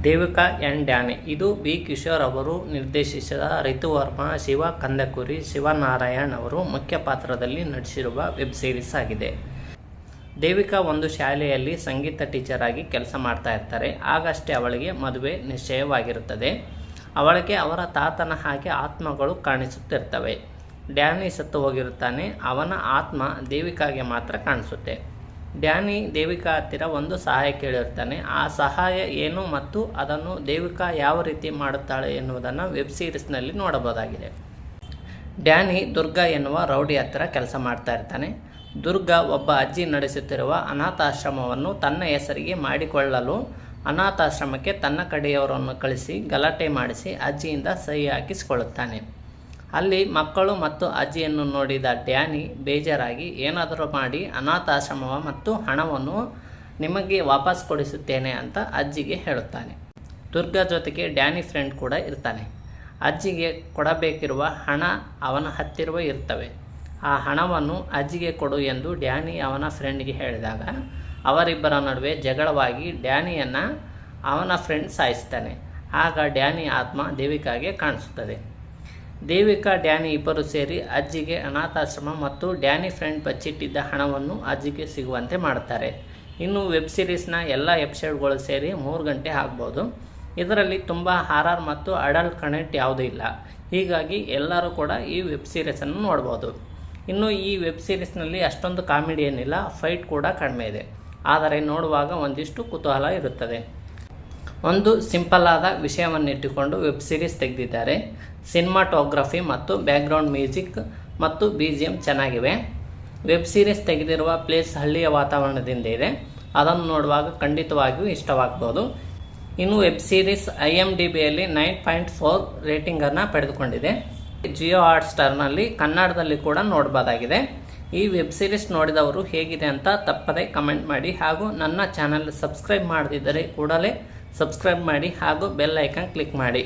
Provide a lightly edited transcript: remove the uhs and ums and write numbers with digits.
Devika and Danny. ಇದು B. Kishore ಅವರು ನಿರ್ದೇಶಿಸಿದ ರಿತುವರ್ಮ, Shiva ಕಂದಕುರಿ, Shivnarine ಅವರು ಮುಖ್ಯ ಪಾತ್ರದಲ್ಲಿ ನಟಿಸಿರುವ ವೆಬ್ ಸೀರೀಸ್ ಆಗಿದೆ. ದೇವಿಕಾ ಒಂದು ಶಾಲೆಯಲ್ಲಿ ಸಂಗೀತ ಟೀಚರ್ ಆಗಿ ಕೆಲಸ ಮಾಡ್ತಾ ಇರ್ತಾರೆ. ಆಗಷ್ಟೇ ಅವಳಿಗೆ ಮದುವೆ ನಿಶ್ಚಯವಾಗಿರುತ್ತದೆ. ಅವಳಿಗೆ ಅವರ ತಾತನ ಹಾಗೆ ಆತ್ಮಗಳು ಕಾಣಿಸುತ್ತಿರ್ತವೆ. ಡ್ಯಾನಿ ಸತ್ತು ಹೋಗಿರುತ್ತಾನೆ. ಅವನ ಆತ್ಮ ದೇವಿಕಾಗೆ ಮಾತ್ರ ಕಾಣಿಸುತ್ತೆ. ಡ್ಯಾನಿ ದೇವಿಕಾ ಹತ್ತಿರ ಒಂದು ಸಹಾಯ ಕೇಳಿರ್ತಾನೆ. ಆ ಸಹಾಯ ಏನು ಮತ್ತು ಅದನ್ನು ದೇವಿಕಾ ಯಾವ ರೀತಿ ಮಾಡುತ್ತಾಳೆ ಎನ್ನುವುದನ್ನು ವೆಬ್ ಸೀರೀಸ್ನಲ್ಲಿ ನೋಡಬಹುದಾಗಿದೆ. ಡ್ಯಾನಿ ದುರ್ಗಾ ಎನ್ನುವ ರೌಡಿ ಹತ್ತಿರ ಕೆಲಸ ಮಾಡ್ತಾ ಇರ್ತಾನೆ. ದುರ್ಗಾ ಒಬ್ಬ ಅಜ್ಜಿ ನಡೆಸುತ್ತಿರುವ ಅನಾಥಾಶ್ರಮವನ್ನು ತನ್ನ ಹೆಸರಿಗೆ ಮಾಡಿಕೊಳ್ಳಲು ಅನಾಥಾಶ್ರಮಕ್ಕೆ ತನ್ನ ಕಡೆಯವರನ್ನು ಕಳಿಸಿ ಗಲಾಟೆ ಮಾಡಿಸಿ ಅಜ್ಜಿಯಿಂದ ಸಹಿ ಹಾಕಿಸಿಕೊಳ್ಳುತ್ತಾನೆ. ಅಲ್ಲಿ ಮಕ್ಕಳು ಮತ್ತು ಅಜ್ಜಿಯನ್ನು ನೋಡಿದ ಡ್ಯಾನಿ ಬೇಜಾರಾಗಿ ಏನಾದರೂ ಮಾಡಿ ಅನಾಥಾಶ್ರಮ ಮತ್ತು ಹಣವನ್ನು ನಿಮಗೆ ವಾಪಸ್ ಕೊಡಿಸುತ್ತೇನೆ ಅಂತ ಅಜ್ಜಿಗೆ ಹೇಳುತ್ತಾನೆ. ದುರ್ಗಾ ಜೊತೆಗೆ ಡ್ಯಾನಿ ಫ್ರೆಂಡ್ ಕೂಡ ಇರ್ತಾನೆ. ಅಜ್ಜಿಗೆ ಕೊಡಬೇಕಿರುವ ಹಣ ಅವನ ಹತ್ತಿರ ಇರ್ತವೆ. ಆ ಹಣವನ್ನು ಅಜ್ಜಿಗೆ ಕೊಡು ಎಂದು ಡ್ಯಾನಿ ಅವನ ಫ್ರೆಂಡ್ಗೆ ಹೇಳಿದಾಗ ಅವರಿಬ್ಬರ ನಡುವೆ ಜಗಳವಾಗಿ ಡ್ಯಾನಿಯನ್ನು ಅವನ ಫ್ರೆಂಡ್ ಸಾಯಿಸ್ತಾನೆ. ಆಗ ಡ್ಯಾನಿ ಆತ್ಮ ದೇವಿಕಾಗೆ ಕಾಣಿಸುತ್ತದೆ. ದೇವಿಕಾ, ಡ್ಯಾನಿ ಇಬ್ಬರು ಸೇರಿ ಅಜ್ಜಿಗೆ ಅನಾಥಾಶ್ರಮ ಮತ್ತು ಡ್ಯಾನಿ ಫ್ರೆಂಡ್ ಬಚ್ಚಿಟ್ಟಿದ್ದ ಹಣವನ್ನು ಅಜ್ಜಿಗೆ ಸಿಗುವಂತೆ ಮಾಡುತ್ತಾರೆ. ಇನ್ನು ವೆಬ್ ಸೀರೀಸ್ನ ಎಲ್ಲ ಎಪಿಸೋಡ್ಗಳು ಸೇರಿ 3 ಗಂಟೆ ಆಗ್ಬೋದು. ಇದರಲ್ಲಿ ತುಂಬ ಹಾರರ್ ಮತ್ತು ಅಡಲ್ಟ್ ಕಂಟೆಂಟ್ ಯಾವುದೂ ಇಲ್ಲ. ಹೀಗಾಗಿ ಎಲ್ಲರೂ ಕೂಡ ಈ ವೆಬ್ ಸೀರೀಸನ್ನು ನೋಡ್ಬೋದು. ಇನ್ನು ಈ ವೆಬ್ ಸೀರೀಸ್ನಲ್ಲಿ ಅಷ್ಟೊಂದು ಕಾಮಿಡಿ ಏನಿಲ್ಲ, ಫೈಟ್ ಕೂಡ ಕಡಿಮೆ ಇದೆ. ಆದರೆ ನೋಡುವಾಗ ಒಂದಿಷ್ಟು ಕುತೂಹಲ ಇರುತ್ತದೆ. ಒಂದು ಸಿಂಪಲ್ ಆದ ವಿಷಯವನ್ನಿಟ್ಟುಕೊಂಡು ವೆಬ್ ಸೀರೀಸ್ ತೆಗೆದಿದ್ದಾರೆ. ಸಿನಿಮಾಟೋಗ್ರಫಿ ಮತ್ತು ಬ್ಯಾಕ್ಗ್ರೌಂಡ್ ಮ್ಯೂಸಿಕ್ ಮತ್ತು BGM ಚೆನ್ನಾಗಿವೆ. ವೆಬ್ ಸೀರೀಸ್ ತೆಗೆದಿರುವ ಪ್ಲೇಸ್ ಹಳ್ಳಿಯ ವಾತಾವರಣದಿಂದ ಇದೆ. ಅದನ್ನು ನೋಡುವಾಗ ಖಂಡಿತವಾಗಿಯೂ ಇಷ್ಟವಾಗ್ಬೋದು. ಇನ್ನು ವೆಬ್ ಸೀರೀಸ್ IMDbಯಲ್ಲಿ 9.4 ರೇಟಿಂಗನ್ನು ಪಡೆದುಕೊಂಡಿದೆ. ಜಿಯೋ ಹಾಟ್ಸ್ಟಾರ್ನಲ್ಲಿ ಕನ್ನಡದಲ್ಲಿ ಕೂಡ ನೋಡಬಹುದಾಗಿದೆ. ಈ ವೆಬ್ ಸೀರೀಸ್ ನೋಡಿದವರು ಹೇಗಿದೆ ಅಂತ ತಪ್ಪದೇ ಕಮೆಂಟ್ ಮಾಡಿ. ಹಾಗೂ ನನ್ನ ಚಾನಲ್ ಸಬ್ಸ್ಕ್ರೈಬ್ ಮಾಡದಿದ್ದರೆ ಕೂಡಲೇ ಸಬ್ಸ್ಕ್ರೈಬ್ ಮಾಡಿ ಹಾಗೂ ಬೆಲ್ ಐಕಾನ್ ಕ್ಲಿಕ್ ಮಾಡಿ.